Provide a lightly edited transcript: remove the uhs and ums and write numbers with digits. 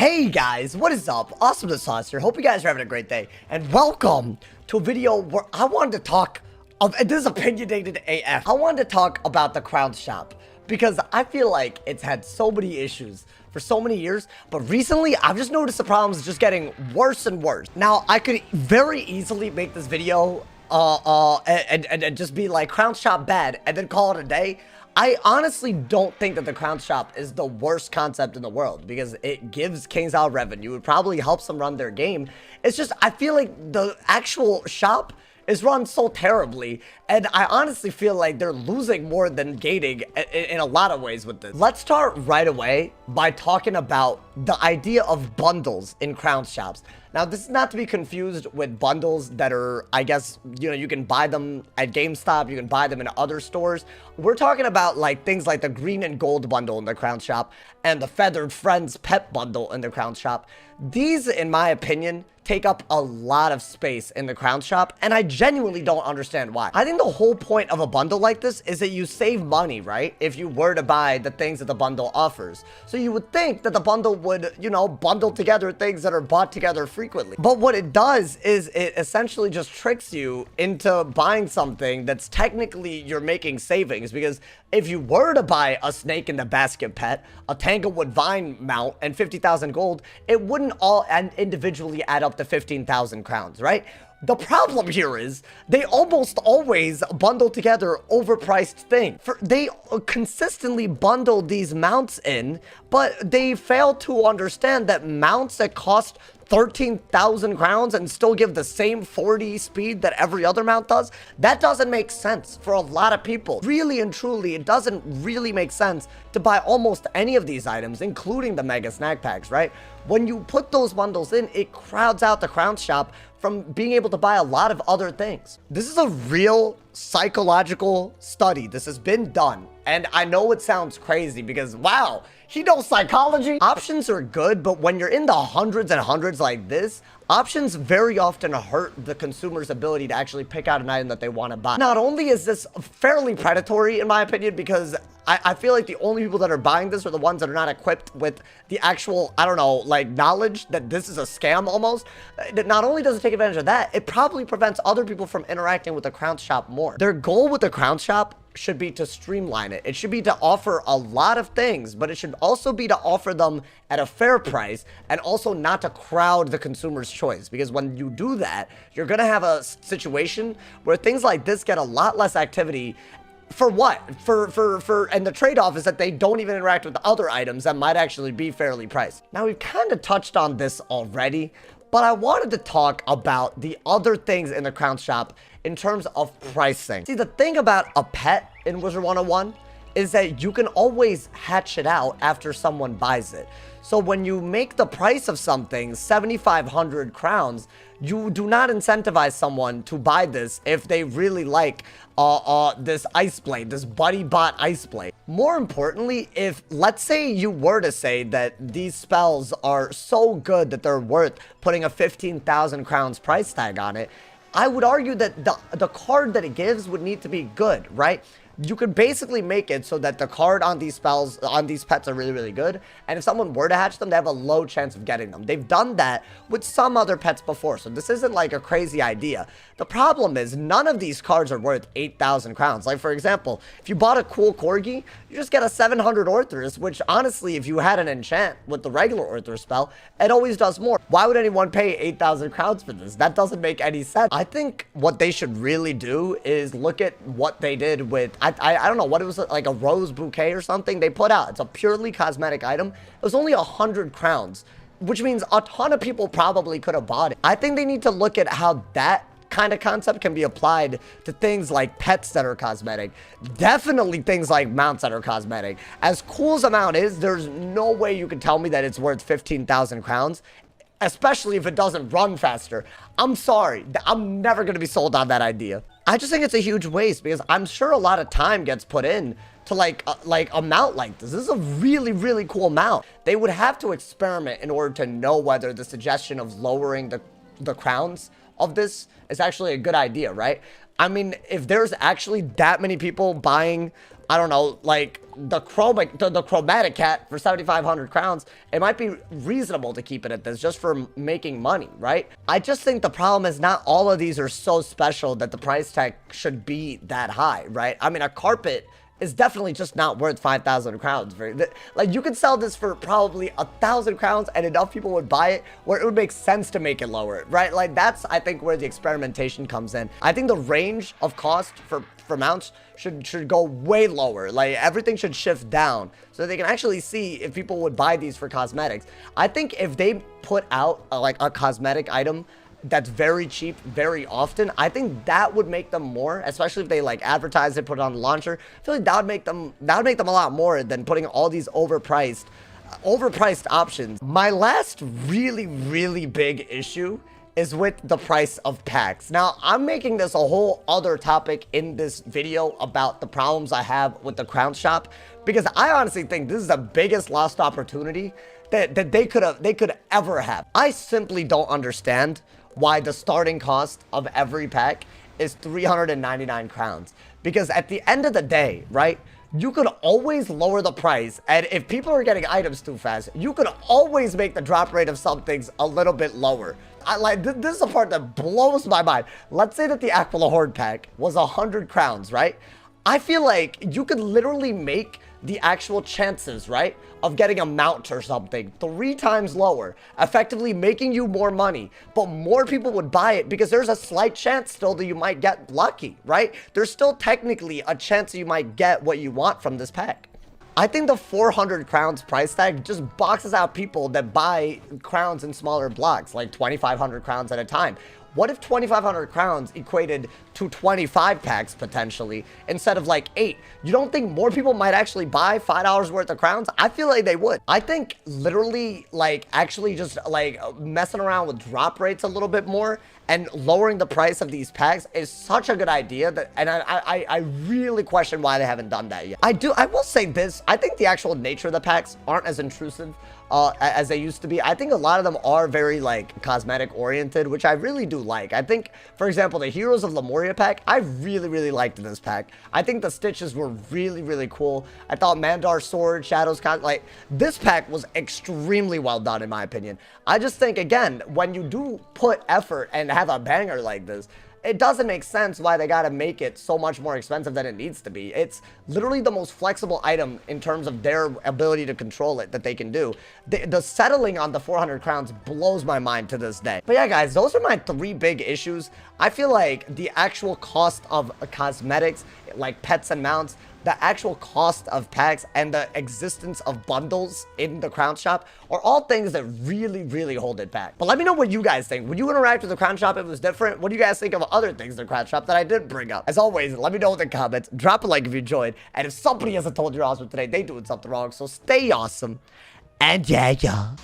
Hey guys, what is up? AwesomeTheSauce here. Hope you guys are having a great day. And welcome to a video where I wanted to talk of, and this is opinionated AF. I wanted to talk about the crown shop because I feel like it's had so many issues for so many years, but recently I've just noticed the problems just getting worse and worse. Now, I could very easily make this video and just be like crown shop bad and then call it a day. I honestly don't think that the crown shop is the worst concept in the world because it gives KingsIsle revenue. It probably helps them run their game. It's just, I feel like the actual shop is run so terribly, and I honestly feel like they're losing more than gaining in a lot of ways with this. Let's start right away by talking about the idea of bundles in crown shops. Now, this is not to be confused with bundles that are, I guess, you can buy them at GameStop, you can buy them in other stores. We're talking about like things like the green and gold bundle in the crown shop and the feathered friends pet bundle in the crown shop. These, in my opinion, take up a lot of space in the crown shop, and I genuinely don't understand why. I think the whole point of a bundle like this is that you save money, right? If you were to buy the things that the bundle offers. So you would think that the bundle would, bundle together things that are bought together frequently. But what it does is it essentially just tricks you into buying something that's technically you're making savings, because if you were to buy a snake in the basket pet, a Tanglewood vine mount, and 50,000 gold, it wouldn't all individually add up to 15,000 crowns, right? The problem here is they almost always bundle together overpriced things. They consistently bundle these mounts in, but they fail to understand that mounts that cost 13,000 crowns and still give the same 40 speed that every other mount does, that doesn't make sense for a lot of people. Really and truly, it doesn't really make sense to buy almost any of these items, including the mega snack packs, right? When you put those bundles in, it crowds out the crown shop from being able to buy a lot of other things. This is a real psychological study. This has been done. And I know it sounds crazy because, wow, he knows psychology. Options are good, but when you're in the hundreds and hundreds like this, options very often hurt the consumer's ability to actually pick out an item that they want to buy. Not only is this fairly predatory, in my opinion, because I feel like the only people that are buying this are the ones that are not equipped with the actual, I don't know, like knowledge that this is a scam almost. Not only does it take advantage of that, it probably prevents other people from interacting with the crown shop more. Their goal with the crown shop should be to streamline it. It should be to offer a lot of things, but it should also be to offer them at a fair price and also not to crowd the consumer's choice. Because when you do that, you're going to have a situation where things like this get a lot less activity. For what? And the trade-off is that they don't even interact with the other items that might actually be fairly priced. Now, we've kind of touched on this already, but I wanted to talk about the other things in the crown shop in terms of pricing. See, the thing about a pet in Wizard101 is that you can always hatch it out after someone buys it. So when you make the price of something 7,500 crowns, you do not incentivize someone to buy this if they really like this ice blade, this buddy bot ice blade. More importantly, if let's say you were to say that these spells are so good that they're worth putting a 15,000 crowns price tag on it, I would argue that the card that it gives would need to be good, right? You could basically make it so that the card on these spells, on these pets are really, really good. And if someone were to hatch them, they have a low chance of getting them. They've done that with some other pets before. So this isn't like a crazy idea. The problem is none of these cards are worth 8,000 crowns. Like, for example, if you bought a cool Corgi, you just get a 700 Orthrus, which honestly, if you had an enchant with the regular Orthrus spell, it always does more. Why would anyone pay 8,000 crowns for this? That doesn't make any sense. I think what they should really do is look at what they did with, I don't know what it was, like a rose bouquet or something they put out. It's a purely cosmetic item. It was only 100 crowns, which means a ton of people probably could have bought it. I think they need to look at how that kind of concept can be applied to things like pets that are cosmetic. Definitely things like mounts that are cosmetic. As cool as a mount is, there's no way you can tell me that it's worth 15,000 crowns. Especially if it doesn't run faster. I'm sorry. I'm never going to be sold on that idea. I just think it's a huge waste because I'm sure a lot of time gets put in to like a mount like this. This is a really, really cool mount. They would have to experiment in order to know whether the suggestion of lowering the crowns of this is actually a good idea, right? I mean, if there's actually that many people buying, I don't know, like the chromatic cat for 7,500 crowns, it might be reasonable to keep it at this just for making money, right? I just think the problem is not all of these are so special that the price tag should be that high, right? I mean, a carpet is definitely just not worth 5,000 crowns. Like, you could sell this for probably 1,000 crowns and enough people would buy it where it would make sense to make it lower, right? Like, that's, I think, where the experimentation comes in. I think the range of cost for mounts should go way lower. Like, everything should shift down so they can actually see if people would buy these for cosmetics. I think if they put out like a cosmetic item that's very cheap very often, I think that would make them more, especially if they like advertise it, put it on the launcher. I feel like that would make them a lot more than putting all these overpriced options. My last really big issue is with the price of packs. Now, I'm making this a whole other topic in this video about the problems I have with the crown shop, because I honestly think this is the biggest lost opportunity that they could ever have. I simply don't understand why the starting cost of every pack is 399 crowns. Because at the end of the day, right, you could always lower the price, and if people are getting items too fast, you could always make the drop rate of some things a little bit lower. This is the part that blows my mind. Let's say that the Aquila Horde pack was 100 crowns, right? I feel like you could literally make the actual chances, right, of getting a mount or something 3 times lower, effectively making you more money, but more people would buy it because there's a slight chance still that you might get lucky, right? There's still technically a chance you might get what you want from this pack. I think the 400 crowns price tag just boxes out people that buy crowns in smaller blocks, like 2,500 crowns at a time. What if 2,500 crowns equated to 25 packs potentially instead of like 8? You don't think more people might actually buy $5 worth of crowns? I feel like they would. I think literally like actually just like messing around with drop rates a little bit more and lowering the price of these packs is such a good idea that, and I really question why they haven't done that yet. I will say this, I think the actual nature of the packs aren't as intrusive as they used to be. I think a lot of them are very like cosmetic oriented, which I really do like. I think, for example, the Heroes of Lemuria pack, I really liked this pack. I think the stitches were really cool. I thought Mandar's sword, Shadows, like this pack was extremely well done in my opinion. I just think, again, when you do put effort and have a banger like this, it doesn't make sense why they gotta make it so much more expensive than it needs to be. It's literally the most flexible item in terms of their ability to control it that they can do. The settling on the 400 crowns blows my mind to this day. But yeah, guys, those are my 3 big issues. I feel like the actual cost of cosmetics, like pets and mounts, the actual cost of packs, and the existence of bundles in the crown shop are all things that really hold it back. But let me know what you guys think. Would you interact with the crown shop if it was different? What do you guys think of other things in the crown shop that I didn't bring up? As always, let me know in the comments. Drop a like if you enjoyed. And if somebody hasn't told you you're awesome today, they doing something wrong. So stay awesome. And yeah.